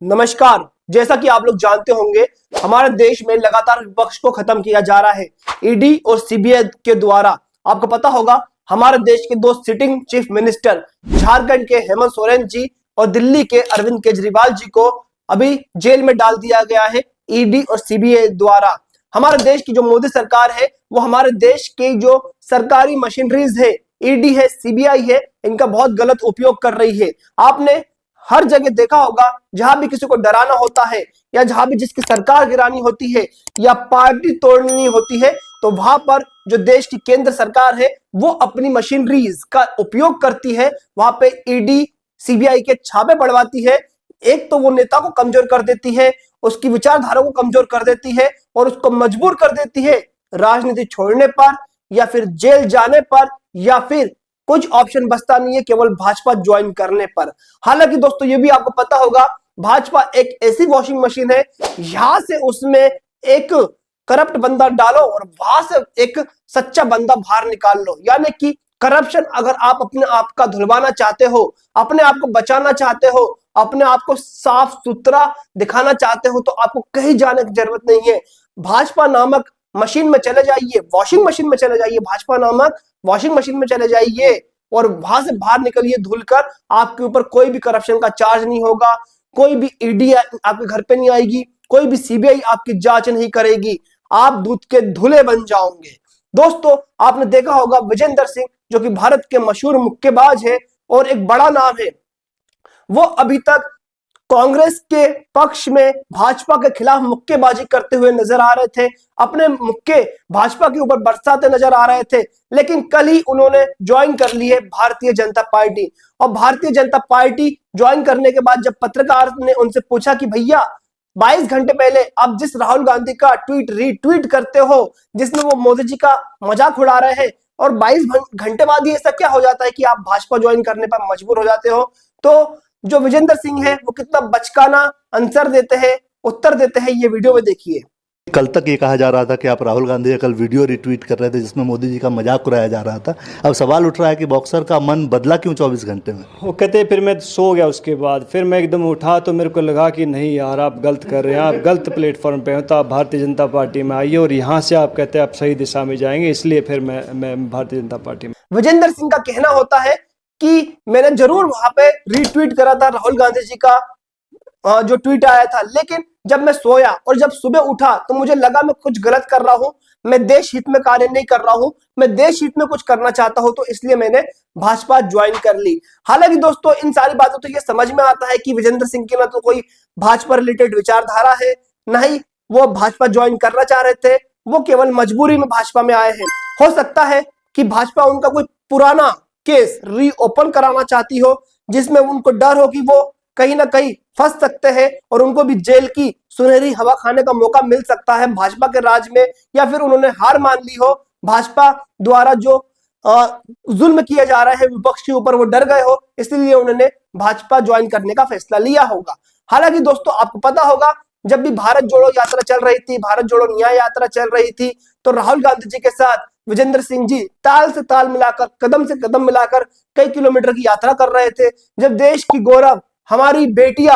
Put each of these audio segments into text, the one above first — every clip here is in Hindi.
नमस्कार। जैसा कि आप लोग जानते होंगे, हमारे देश में लगातार विपक्ष को खत्म किया जा रहा है ईडी और सीबीआई के द्वारा। आपको पता होगा, हमारे देश के दो सिटिंग चीफ मिनिस्टर झारखंड के हेमंत सोरेन जी और दिल्ली के अरविंद केजरीवाल जी को अभी जेल में डाल दिया गया है ईडी और सीबीआई द्वारा। हमारे देश की जो मोदी सरकार है वो हमारे देश की जो सरकारी मशीनरीज है, ईडी है, सीबीआई है, इनका बहुत गलत उपयोग कर रही है। आपने हर जगह देखा होगा, जहां भी किसी को डराना होता है या जहां भी जिसकी सरकार गिरानी होती है या पार्टी तोड़नी होती है, तो वहां पर जो देश की केंद्र सरकार है वो अपनी मशीनरीज का उपयोग करती है। वहां पे ईडी सीबीआई के छापे पड़वाती है। एक तो वो नेता को कमजोर कर देती है, उसकी विचारधारा को कमजोर कर देती है और उसको मजबूर कर देती है राजनीति छोड़ने पर या फिर जेल जाने पर, या फिर कुछ ऑप्शन बचता नहीं है केवल भाजपा ज्वाइन करने पर। हालांकि दोस्तों, ये भी आपको पता होगा, भाजपा एक ऐसी वॉशिंग मशीन है, यहां से उसमें एक करप्ट बंदा डालो और वहां से एक सच्चा बंदा बाहर निकाल लो। यानी कि करप्शन, अगर आप अपने आप का धुलवाना चाहते हो, अपने आप को बचाना चाहते हो, अपने आप को साफ सुथरा दिखाना चाहते हो, तो आपको कहीं जाने की जरूरत नहीं है। भाजपा नामक मशीन में चले जाइए, वॉशिंग मशीन में चले जाइए, भाजपा नामक वॉशिंग मशीन में चले जाइए और वहां से बाहर निकलिए धुलकर। आपके ऊपर कोई भी करप्शन का चार्ज नहीं होगा, कोई भी ईडी आपके घर पे नहीं आएगी, कोई भी सीबीआई आपकी जांच नहीं करेगी, आप दूध के धुले बन जाओगे। दोस्तों, आपने देखा होगा, विजेंद्र सिंह जो कि भारत के मशहूर मुक्केबाज है और एक बड़ा नाम है, वो अभी तक कांग्रेस के पक्ष में भाजपा के खिलाफ मुक्केबाजी करते हुए नजर आ रहे थे, अपने मुक्के भाजपा के ऊपर बरसाते नजर आ रहे थे। लेकिन कल ही उन्होंने ज्वाइन कर ली है भारतीय जनता पार्टी। और भारतीय जनता पार्टी ज्वाइन करने के बाद जब पत्रकार ने उनसे पूछा कि भैया 22 घंटे पहले आप जिस राहुल गांधी का ट्वीट रीट्वीट करते हो, जिसमें वो मोदी जी का मजाक उड़ा रहे हैं, और 22 घंटे बाद ही ऐसा क्या हो जाता है कि आप भाजपा ज्वाइन करने पर मजबूर हो जाते हो? तो जो विजेंद्र सिंह है वो कितना बचकाना आंसर देते हैं, उत्तर देते हैं, ये वीडियो में देखिए। कल तक ये कहा जा रहा था कि आप राहुल गांधी का कल वीडियो रिट्वीट कर रहे थे जिसमें मोदी जी का मजाक उड़ाया जा रहा था। अब सवाल उठ रहा है कि बॉक्सर का मन बदला क्यों 24 घंटे में? वो कहते फिर मैं सो गया, उसके बाद फिर मैं एकदम उठा तो मेरे को लगा कि नहीं यार, आप गलत कर रहे हैं, आप गलत प्लेटफॉर्म पे हो, तो आप भारतीय जनता पार्टी में आइए और यहाँ से आप कहते हैं आप सही दिशा में जाएंगे, इसलिए फिर मैं भारतीय जनता पार्टी में। विजेंद्र सिंह का कहना होता है कि मैंने जरूर वहां पे रीट्वीट करा था राहुल गांधी जी का जो ट्वीट आया था, लेकिन जब मैं सोया और जब सुबह उठा तो मुझे लगा मैं कुछ गलत कर रहा हूं, मैं देश हित में कार्य नहीं कर रहा हूं, मैं देश हित में कुछ करना चाहता हूं, तो इसलिए मैंने भाजपा ज्वाइन कर ली। हालांकि दोस्तों, इन सारी बातों तो ये समझ में आता है कि विजेंद्र सिंह की ना तो कोई भाजपा रिलेटेड विचारधारा है, ना ही वो भाजपा ज्वाइन करना चाह रहे थे, वो केवल मजबूरी में भाजपा में आए हैं। हो सकता है कि भाजपा उनका कोई पुराना केस रीओपन कराना चाहती हो, जिसमें उनको डर हो कि वो कहीं ना कहीं फंस सकते हैं और उनको भी जेल की सुनहरी हवा खाने का मौका मिल सकता है भाजपा के राज में, या फिर उन्होंने हार मान ली हो, भाजपा द्वारा जो जुल्म किया जा रहा है विपक्ष के ऊपर, वो डर गए हो, इसलिए उन्होंने भाजपा ज्वाइन करने का फैसला लिया होगा। हालांकि दोस्तों, आपको पता होगा, जब भी भारत जोड़ो यात्रा चल रही थी, भारत जोड़ो न्याय यात्रा चल रही थी, तो राहुल गांधी जी के साथ विजेंद्र सिंह जी ताल से ताल मिलाकर, कदम से कदम मिलाकर कई किलोमीटर की यात्रा कर रहे थे। जब देश की गौरव हमारी बेटियां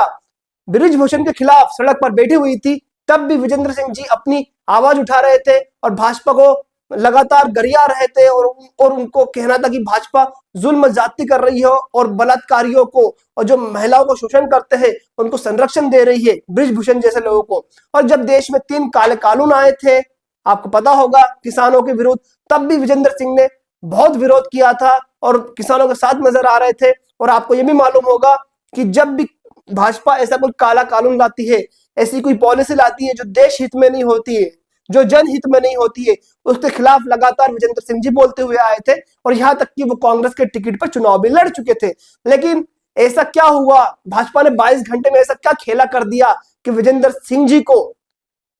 ब्रिजभूषण के खिलाफ सड़क पर बैठी हुई थी, तब भी विजेंद्र सिंह जी अपनी आवाज उठा रहे थे और भाजपा को लगातार गरिया रहे थे और उनको कहना था कि भाजपा जुल्म जाति कर रही है और बलात्कारियों को और जो महिलाओं को शोषण करते हैं उनको संरक्षण दे रही है, ब्रिजभूषण जैसे लोगों को। और जब देश में 3 काले कानून आए थे, आपको पता होगा, किसानों के विरुद्ध, तब भी विजेंद्र सिंह ने बहुत विरोध किया था और किसानों के साथ नजर आ रहे थे। और आपको यह भी मालूम होगा कि जब भी भाजपा ऐसा कोई काला कानून लाती है, ऐसी कोई पॉलिसी लाती है जो देश हित में नहीं होती है, जो जनहित में नहीं होती है, उसके खिलाफ लगातार विजेंद्र सिंह जी बोलते हुए आए थे और यहां तक कि वो कांग्रेस के टिकट पर चुनाव भी लड़ चुके थे। लेकिन ऐसा क्या हुआ, भाजपा ने 22 घंटे में ऐसा क्या खेला कर दिया कि विजेंद्र सिंह जी को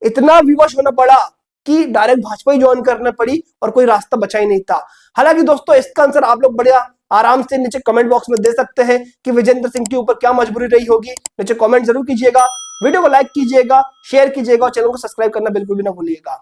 इतना विवश होना पड़ा कि डायरेक्ट भाजपा ही ज्वाइन करना पड़ी और कोई रास्ता बचा ही नहीं था। हालांकि दोस्तों, इसका आंसर आप लोग बढ़िया आराम से नीचे कमेंट बॉक्स में दे सकते हैं कि विजेंद्र सिंह के ऊपर क्या मजबूरी रही होगी। नीचे कमेंट जरूर कीजिएगा, वीडियो को लाइक कीजिएगा, शेयर कीजिएगा और चैनल को सब्सक्राइब करना बिल्कुल भी ना भूलिएगा।